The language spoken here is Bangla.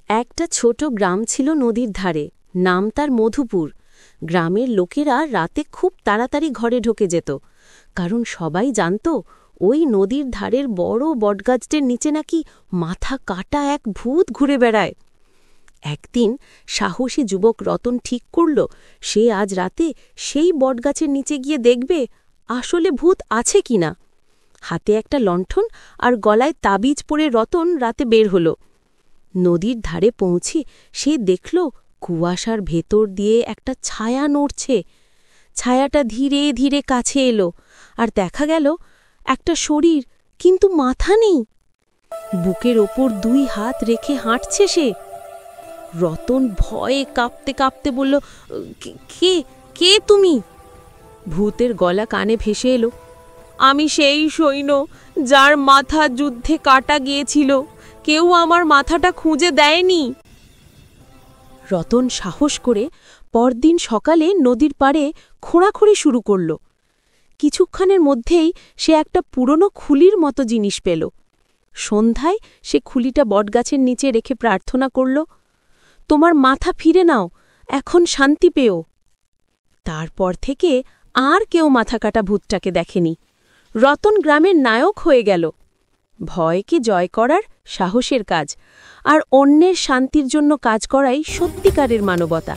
একটা ছোট গ্রাম ছিল নদীর ধারে। নাম তার মধুপুর। গ্রামের লোকেরা রাতে খুব তাড়াতাড়ি ঘরে ঢুকে যেত, কারণ সবাই জানত ওই নদীর ধারের বড় বটগাছটির নিচে নাকি মাথা কাটা এক ভূত ঘুরে বেড়ায়। একদিন সাহসী যুবক রতন ঠিক করল সে আজ রাতে সেই বটগাছের নিচে গিয়ে দেখবে আসলে ভূত আছে কিনা। হাতে একটা লণ্ঠন আর গলায় তাবিজ পরে রতন রাতে বের হল। নদীর ধারে পৌঁছে সে দেখল কুয়াশার ভেতর দিয়ে একটা ছায়া নড়ছে। ছায়াটা ধীরে ধীরে কাছে এলো, আর দেখা গেল একটা শরীর, কিন্তু মাথা নেই। বুকের ওপর দুই হাত রেখে হাঁটছে সে। রতন ভয়ে কাঁপতে কাঁপতে বলল, কে কে তুমি? ভূতের গলা কানে ভেসে এলো, আমি সেই সৈন্য যার মাথা যুদ্ধে কাটা গিয়েছিল। কেউ আমার মাথাটা খুঁজে দেয়নি। রতন সাহস করে পরদিন সকালে নদীর পাড়ে খোঁড়াখুঁড়ি শুরু করল। কিছুক্ষণের মধ্যেই সে একটা পুরনো খুলির মতো জিনিস পেল। সন্ধ্যায় সে খুলিটা বটগাছের নিচে রেখে প্রার্থনা করল, তোমার মাথা ফিরে নাও, এখন শান্তি পেও। তারপর থেকে আর কেউ মাথা কাটা ভূতটাকে দেখেনি। রতন গ্রামের নায়ক হয়ে গেল। ভয়কে জয় করার সাহসের কাজ, আর অন্যের শান্তির জন্য কাজ করাই সত্যিকারের মানবতা।